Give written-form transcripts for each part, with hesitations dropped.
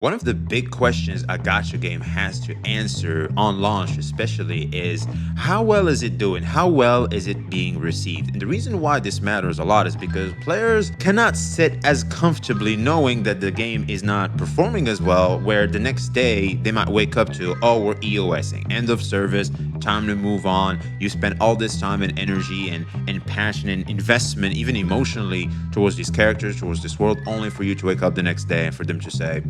One of the big questions a gacha game has to answer on launch, especially, is how well is it doing? How well is it being received? And the reason why this matters a lot is because players cannot sit as comfortably knowing that the game is not performing as well, where the next day they might wake up to, oh, we're EOSing, end of service, time to move on. You spent all this time and energy and passion and investment, even emotionally, towards these characters, towards this world, only for you to wake up the next day and for them to say,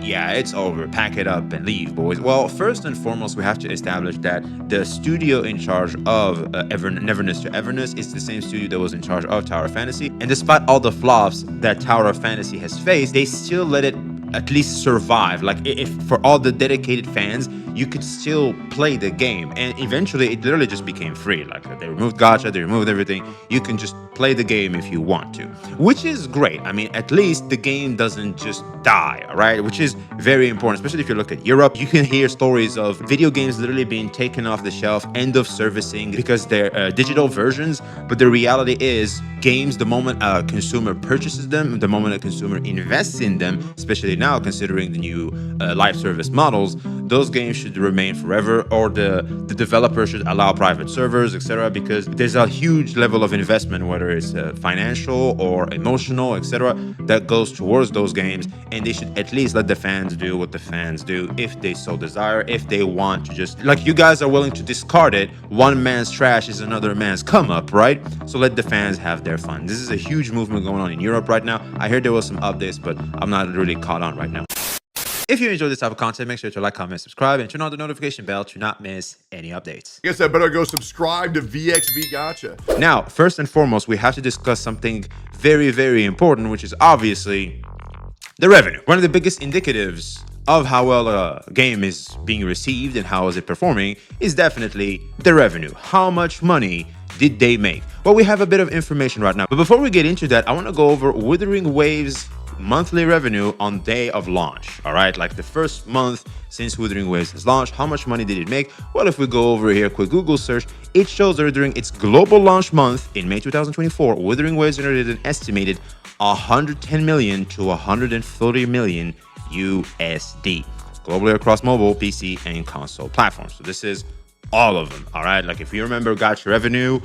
yeah, it's over, pack it up and leave, boys. Well, first and foremost, we have to establish that the studio in charge of Neverness to Everness is the same studio that was in charge of Tower of Fantasy. And despite all the flops that Tower of Fantasy has faced, they still let it at least survive. Like, if for all the dedicated fans, you could still play the game. And eventually it literally just became free. Like, they removed gacha, they removed everything. You can just play the game if you want to, which is great. I mean, at least the game doesn't just die, all right? Which is very important, especially if you look at Europe. You can hear stories of video games literally being taken off the shelf, end of servicing, because they're digital versions. But the reality is, games, the moment a consumer purchases them, the moment a consumer invests in them, especially now considering the new live service models, those games should remain forever, or the developer should allow private servers, etc., because there's a huge level of investment, whether it's financial or emotional, etc., that goes towards those games, and they should at least let the fans do what the fans do if they so desire. If they want to, just like you guys are willing to discard it, one man's trash is another man's come up, right? So let the fans have their fun. This is a huge movement going on in Europe right now. I heard there was some updates, but I'm not really caught on right now. If you enjoy this type of content, make sure to like, comment, subscribe, and turn on the notification bell to not miss any updates. I guess I better go subscribe to VXV Gacha. Now, first and foremost, we have to discuss something very, very important, which is obviously the revenue. One of the biggest indicatives of how well a game is being received and how is it performing is definitely the revenue. How much money did they make? Well, we have a bit of information right now, but before we get into that, I want to go over Wuthering Waves' monthly revenue on day of launch. All right, like the first month since Wuthering Waves has launched, how much money did it make? Well, if we go over here, quick Google search, it shows that during its global launch month in May 2024, Wuthering Waves generated an estimated 110 million to 130 million USD globally across mobile, PC, and console platforms. So this is all of them. All right, like if you remember gacha revenue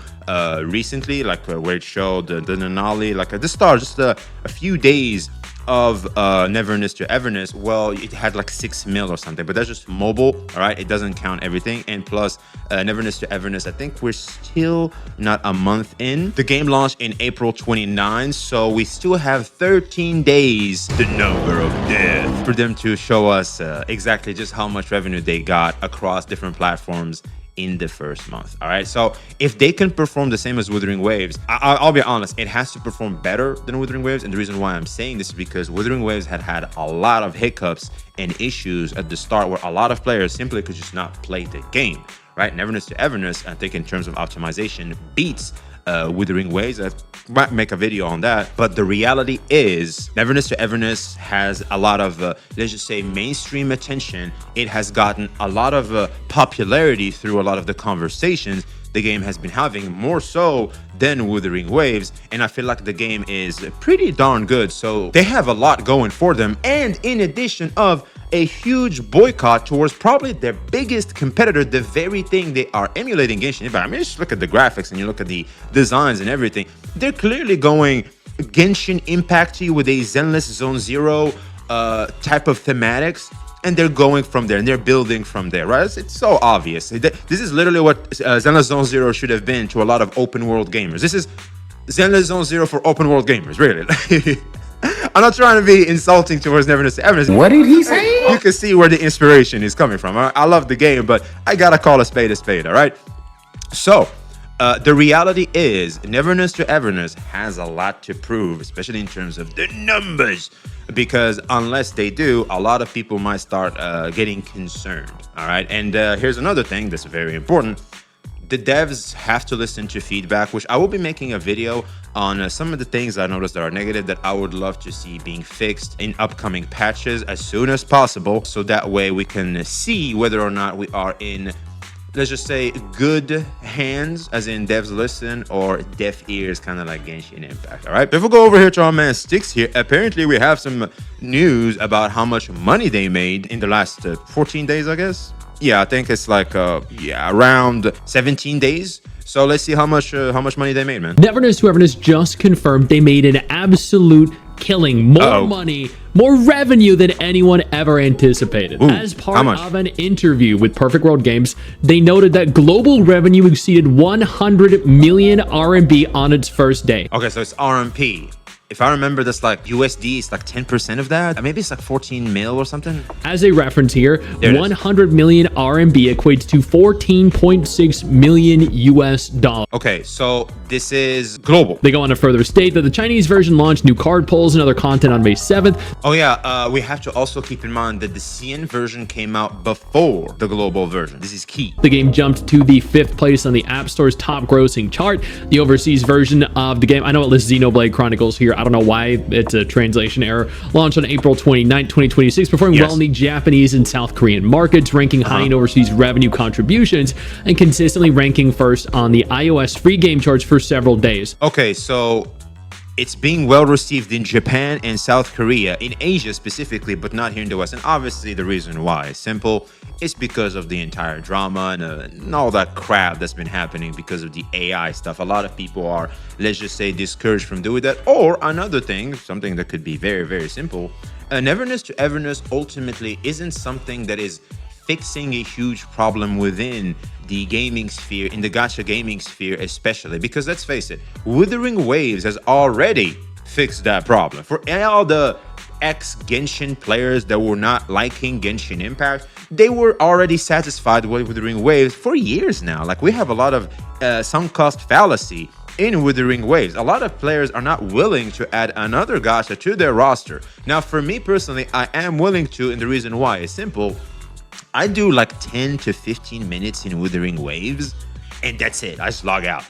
recently, like where it showed the Denali, like at the start, just a few days of Neverness to Everness, well, it had like 6 mil or something, but that's just mobile. All right, it doesn't count everything. And plus Neverness to Everness, I think we're still not a month in. The game launched in April 29, so we still have 13 days, the number of death, for them to show us exactly just how much revenue they got across different platforms in the first month. All right, so if they can perform the same as Wuthering Waves, I'll be honest, it has to perform better than Wuthering Waves. And the reason why I'm saying this is because Wuthering Waves had a lot of hiccups and issues at the start where a lot of players simply could just not play the game, right? Neverness to Everness, I think in terms of optimization, beats Wuthering Waves. I might make a video on that, but the reality is Neverness to Everness has a lot of let's just say mainstream attention. It has gotten a lot of popularity through a lot of the conversations the game has been having, more so than Wuthering Waves, and I feel like the game is pretty darn good. So they have a lot going for them, and in addition of a huge boycott towards probably their biggest competitor, the very thing they are emulating, Genshin Impact. I mean, just look at the graphics and you look at the designs and everything. They're clearly going Genshin Impact to you with a Zenless Zone Zero type of thematics, and they're going from there and they're building from there, right? It's so obvious. This is literally what Zenless Zone Zero should have been to a lot of open world gamers. This is Zenless Zone Zero for open world gamers, really. I'm not trying to be insulting towards Neverness to Everness. What did he say? You can see where the inspiration is coming from. I love the game, but I gotta call a spade, all right? So, the reality is Neverness to Everness has a lot to prove, especially in terms of the numbers, because unless they do, a lot of people might start getting concerned, all right? And here's another thing that's very important. The devs have to listen to feedback, which I will be making a video on some of the things I noticed that are negative that I would love to see being fixed in upcoming patches as soon as possible, so that way we can see whether or not we are in let's just say, good hands, as in devs listen, or deaf ears, kind of like Genshin Impact. All right. If we go over here to our man Sticks here, apparently we have some news about how much money they made in the last 14 days, I guess. Yeah, I think it's like around 17 days. So let's see how much money they made, man. Neverness to Everness just confirmed they made an absolute killing, more money, more revenue than anyone ever anticipated. Ooh, as part of an interview with Perfect World Games, they noted that global revenue exceeded 100 million RMB on its first day. Okay, so it's RMB. If I remember, that's like USD, it's like 10% of that. Maybe it's like 14 mil or something. As a reference here, 100 million RMB equates to 14.6 million US dollars. Okay, so this is global. They go on to further state that the Chinese version launched new card polls and other content on May 7th. Oh yeah, we have to also keep in mind that the CN version came out before the global version. This is key. The game jumped to the 5th place on the App Store's top grossing chart. The overseas version of the game, I know it lists Xenoblade Chronicles here. I don't know why, it's a translation error. Launched on April 29, 2026, performing well in the Japanese and South Korean markets, ranking high in overseas revenue contributions, and consistently ranking first on the iOS free game charts for several days. Okay, so it's being well received in Japan and South Korea, in Asia specifically, but not here in the West. And obviously the reason why is simple. It's because of the entire drama and all that crap that's been happening because of the AI stuff. A lot of people are, let's just say, discouraged from doing that. Or another thing, something that could be very, very simple. Neverness to Everness ultimately isn't something that is fixing a huge problem within the gaming sphere, in the gacha gaming sphere especially, because let's face it, Wuthering Waves has already fixed that problem. For all the ex-Genshin players that were not liking Genshin Impact, they were already satisfied with Wuthering Waves for years now. Like, we have a lot of sunk cost fallacy in Wuthering Waves. A lot of players are not willing to add another gacha to their roster. Now, for me personally, I am willing to, and the reason why is simple. I do like 10 to 15 minutes in Wuthering Waves, and that's it. I just log out.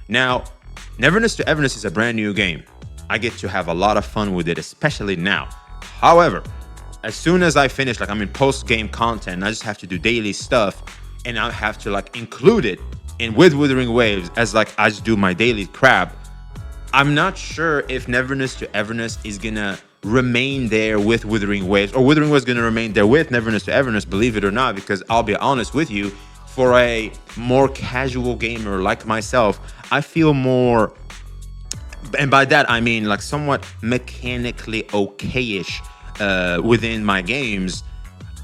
Now, Neverness to Everness is a brand new game. I get to have a lot of fun with it, especially now. However, as soon as I finish, like I'm in post-game content, I just have to do daily stuff, and I have to like include it in with Wuthering Waves as like I just do my daily crap. I'm not sure if Neverness to Everness is gonna remain there with Wuthering Waves, or Wuthering Waves is gonna remain there with Neverness to Everness, believe it or not, because I'll be honest with you, for a more casual gamer like myself, I feel more, and by that I mean like somewhat mechanically okay-ish within my games.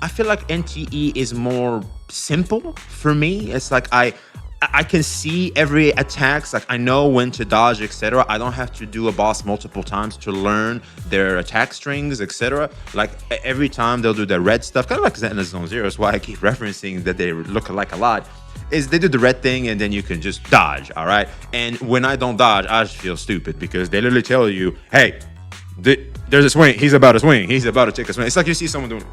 I feel like NTE is more simple for me. It's like I can see every attacks, like I know when to dodge, etc. I don't have to do a boss multiple times to learn their attack strings, etc. Like every time they'll do the red stuff, kind of like Zenless Zone Zero. Is why I keep referencing that they look alike a lot. Is they do the red thing and then you can just dodge, all right? And when I don't dodge, I just feel stupid because they literally tell you, hey, there's a swing, he's about to swing, he's about to take a swing. It's like you see someone doing,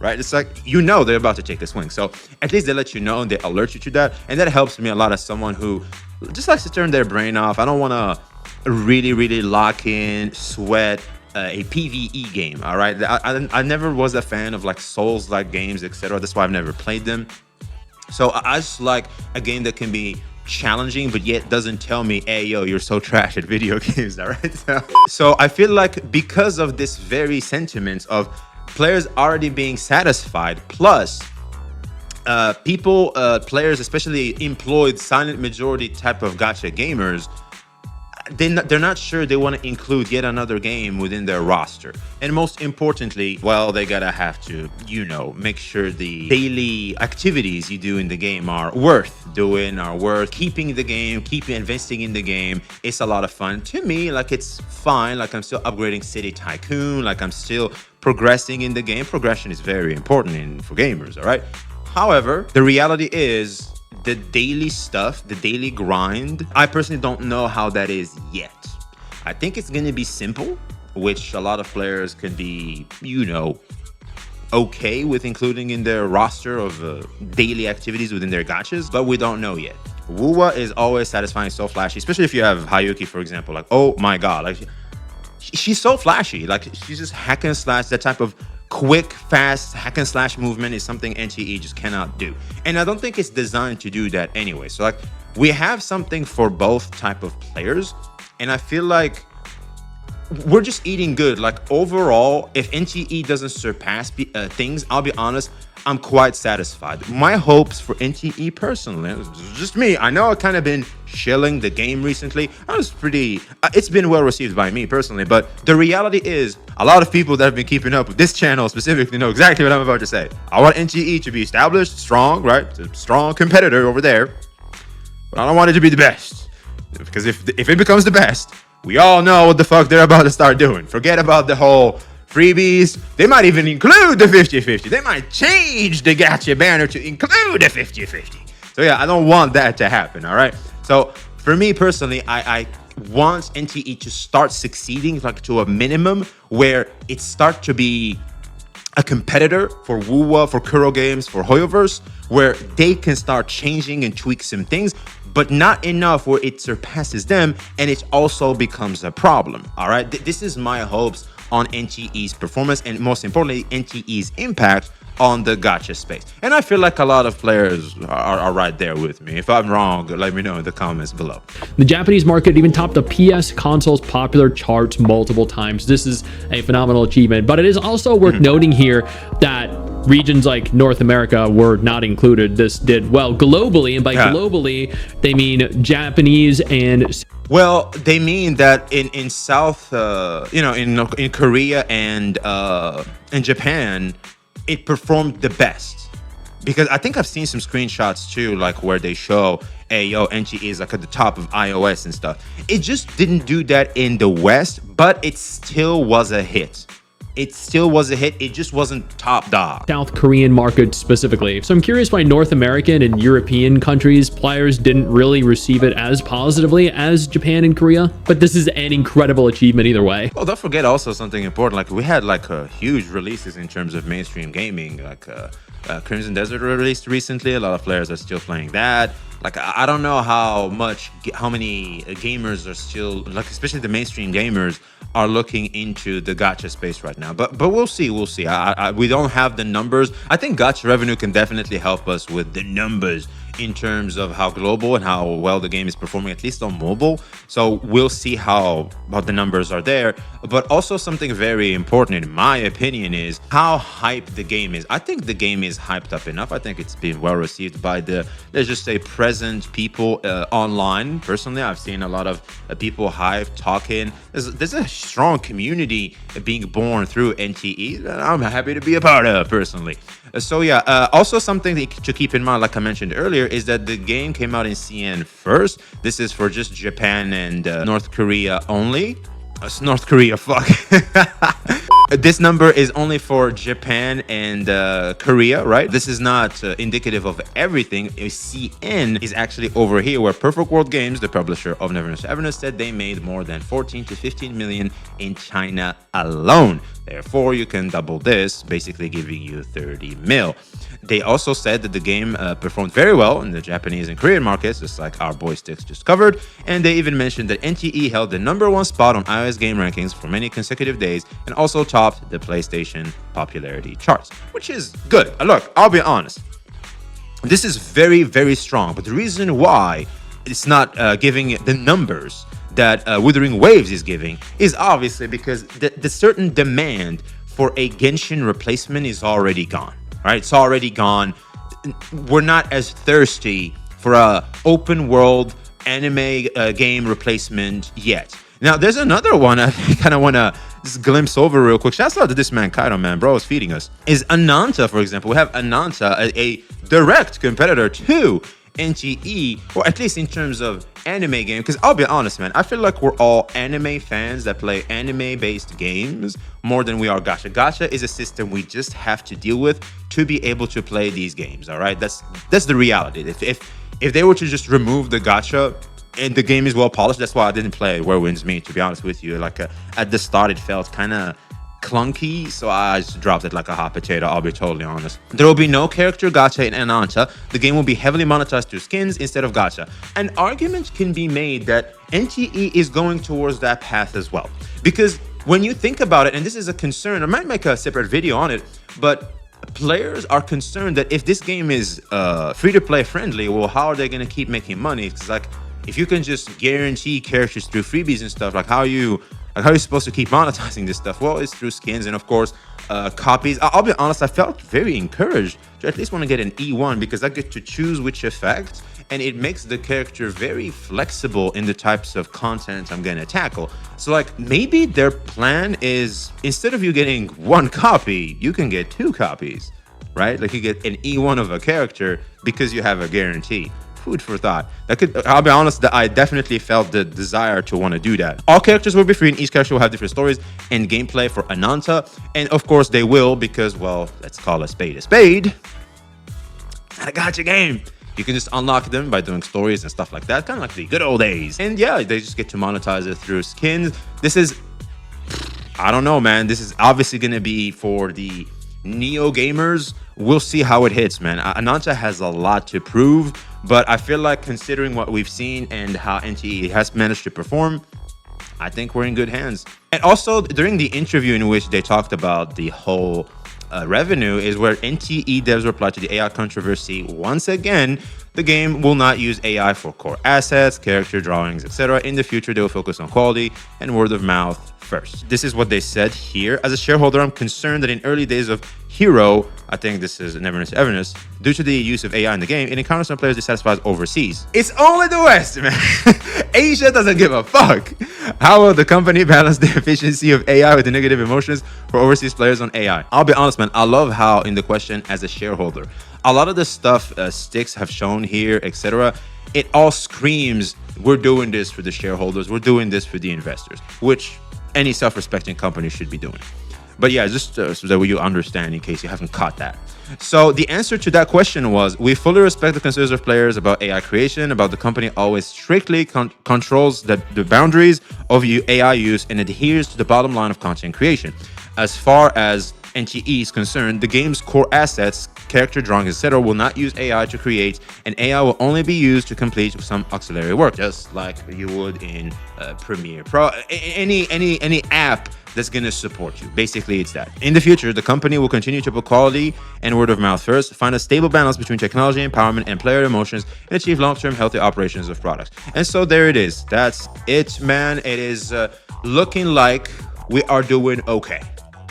right? It's like, you know they're about to take a swing. So at least they let you know and they alert you to that. And that helps me a lot as someone who just likes to turn their brain off. I don't want to really, really lock in, sweat a PvE game, all right? I never was a fan of like Souls-like games, etc. That's why I've never played them. So I just like a game that can be challenging, but yet doesn't tell me, hey, yo, you're so trash at video games, all right? So I feel like because of this very sentiment of players already being satisfied, plus players, especially employed silent majority type of gacha gamers, they're not sure they want to include yet another game within their roster. And most importantly, well, they gotta have to, you know, make sure the daily activities you do in the game are worth doing, are worth keeping the game, keep investing in the game. It's a lot of fun. To me, like, it's fine. Like, I'm still upgrading City Tycoon. Like, I'm still progressing in the game. Progression is very important for gamers, all right? However, the reality is, the daily stuff, the daily grind, I personally don't know how that is yet. I think it's going to be simple, which a lot of players could be, you know, okay with including in their roster of daily activities within their gachas, but we don't know yet. Wuwa is always satisfying, so flashy, especially if you have Hayuki, for example. Like, oh my god, like she's so flashy. Like, she's just hack and slash, that type of quick, fast hack and slash movement is something NTE just cannot do. And I don't think it's designed to do that anyway. So like we have something for both type of players. And I feel like we're just eating good. Like overall, if NTE doesn't surpass things, I'll be honest, I'm quite satisfied. My hopes for NTE personally, just me, I know I've kind of been shilling the game recently. I was pretty, it's been well received by me personally, but the reality is a lot of people that have been keeping up with this channel specifically know exactly what I'm about to say. I want NTE to be established, strong, right? It's a strong competitor over there, but I don't want it to be the best, because if it becomes the best, we all know what the fuck they're about to start doing. Forget about the whole freebies. They might even include the 50-50. They might change the gacha banner to include the 50-50. So yeah, I don't want that to happen, all right? So for me personally, I want NTE to start succeeding like to a minimum where it start to be a competitor for Wuwa, for Kuro Games, for Hoyoverse, where they can start changing and tweak some things, but not enough where it surpasses them and it also becomes a problem, all right? This is my hopes on NTE's performance and most importantly, NTE's impact on the gacha space. And I feel like a lot of players are right there with me. If I'm wrong, let me know in the comments below. The Japanese market even topped the PS console's popular charts multiple times. This is a phenomenal achievement, but it is also worth noting here that regions like North America were not included. This did well globally, and by globally, they mean Japanese and... Well, they mean that in South, in Korea and in Japan, it performed the best. Because I think I've seen some screenshots too, like where they show, hey, yo, NTE is like at the top of iOS and stuff. It just didn't do that in the West, but it still was a hit. It still was a hit. It just wasn't top dog. South Korean market specifically. So I'm curious why North American and European countries players didn't really receive it as positively as Japan and Korea. But this is an incredible achievement either way. Well, don't forget also something important. Like we had like huge releases in terms of mainstream gaming. Like Crimson Desert released recently. A lot of players are still playing that. Like I don't know how many gamers are still, like especially the mainstream gamers, are looking into the gacha space right now. But we'll see. We don't have the numbers. I think gacha revenue can definitely help us with the numbers in terms of how global and how well the game is performing, at least on mobile. So we'll see how the numbers are there. But also something very important, in my opinion, is how hyped the game is. I think the game is hyped up enough. I think it's been well received by the, let's just say, present people online. Personally, I've seen a lot of people hyped, talking. There's a strong community being born through NTE that I'm happy to be a part of, personally. So yeah, also something to keep in mind, like I mentioned earlier, is that the game came out in CN first. This is for just Japan and North Korea only. North Korea, fuck. This number is only for Japan and Korea, right? This is not indicative of everything. CN is actually over here, where Perfect World Games, the publisher of Never Never Ever, said they made more than 14 to 15 million in China alone. Therefore, you can double this, basically giving you 30 mil. They also said that the game performed very well in the Japanese and Korean markets, just like our boy Sticks just covered. And they even mentioned that NTE held the #1 spot on iOS game rankings for many consecutive days and also topped the PlayStation popularity charts, which is good. Look, I'll be honest. This is very, very strong. But the reason why it's not giving the numbers that Wuthering Waves is giving is obviously because the certain demand for a Genshin replacement is already gone. Right, it's already gone. We're not as thirsty for a open world anime game replacement yet. Now, there's another one I kind of want to just glimpse over real quick. Shouts out to this man, Kaido, man. Bro is feeding us. Is Ananta, for example. We have Ananta, a direct competitor to NTE, or at least in terms of anime game, because I'll be honest, man, I feel like we're all anime fans that play anime-based games more than we are gacha. Gacha is a system we just have to deal with to be able to play these games, all right? That's the reality. If they were to just remove the gacha and the game is well polished, that's why I didn't play Where Winds Meet, to be honest with you. Like at the start, it felt kind of clunky, so I just dropped it like a hot potato, I'll be totally honest. There will be no character gacha in Ananta. The game will be heavily monetized through skins instead of gacha. An argument can be made that NTE is going towards that path as well, because when you think about it, and this is a concern, I might make a separate video on it, but players are concerned that if this game is free-to-play friendly, well, how are they going to keep making money? It's like, if you can just guarantee characters through freebies and stuff, like how are you supposed to keep monetizing this stuff? Well, it's through skins and of course copies. I'll be honest, I felt very encouraged to at least want to get an E1 because I get to choose which effect, and it makes the character very flexible in the types of content I'm gonna tackle. So like, maybe their plan is, instead of you getting one copy, you can get 2 copies, right? Like you get an E1 of a character because you have a guarantee. Food for thought. That could, I'll be honest, that I definitely felt the desire to want to do that. All characters will be free and each character will have different stories and gameplay for Ananta. And of course they will, because, well, let's call a spade a spade. Not a gacha game. You can just unlock them by doing stories and stuff like that, kind of like the good old days. And yeah, they just get to monetize it through skins. This is, I don't know, man. This is obviously going to be for the neo gamers. We'll see how it hits, man. Ananta has a lot to prove, but I feel like considering what we've seen and how NTE has managed to perform, I think we're in good hands. And also during the interview in which they talked about the whole revenue is where NTE devs replied to the AI controversy. Once again, the game will not use AI for core assets, character drawings, etc. In the future, they will focus on quality and word of mouth first. This is what they said here. As a shareholder, I'm concerned that in early days of Hero, I think this is Never Miss Evidence, due to the use of AI in the game, it encounters some players dissatisfied overseas. It's only the West, man. Asia doesn't give a fuck. How will the company balance the efficiency of AI with the negative emotions for overseas players on AI? I'll be honest, man, I love how in the question as a shareholder, a lot of the stuff Sticks have shown here, etc., it all screams, we're doing this for the shareholders, we're doing this for the investors, which any self-respecting company should be doing. But yeah, just so that you understand in case you haven't caught that. So the answer to that question was, we fully respect the concerns of players about AI creation, about the company always strictly controls the boundaries of AI use and adheres to the bottom line of content creation. As far as NTE is concerned, the game's core assets, character drawings, etc. will not use AI to create, and AI will only be used to complete some auxiliary work, just like you would in Premiere Pro, any app that's going to support you. Basically, it's that. In the future, the company will continue to put quality and word of mouth first, find a stable balance between technology empowerment and player emotions, and achieve long-term healthy operations of products. And so there it is. That's it, man. It is looking like we are doing okay.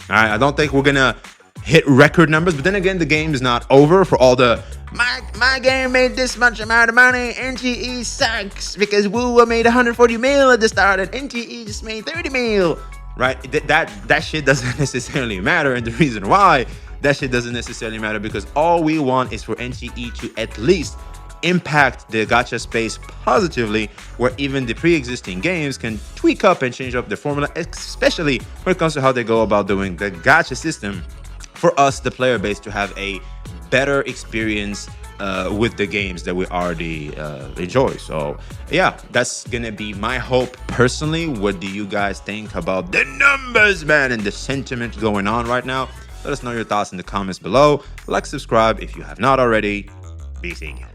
All right, I don't think we're gonna hit record numbers, but then again, the game is not over for all the my game made this much amount of money, NTE sucks because Woo made 140 mil at the start and NTE just made 30 mil. Right? That shit doesn't necessarily matter, and the reason why that shit doesn't necessarily matter because all we want is for NTE to at least impact the gacha space positively, where even the pre-existing games can tweak up and change up the formula, especially when it comes to how they go about doing the gacha system, for us, the player base, to have a better experience with the games that we already enjoy. So yeah, that's gonna be my hope personally. What do you guys think about the numbers, man, and the sentiment going on right now? Let us know your thoughts in the comments below. Like, subscribe if you have not already. Be seeing you.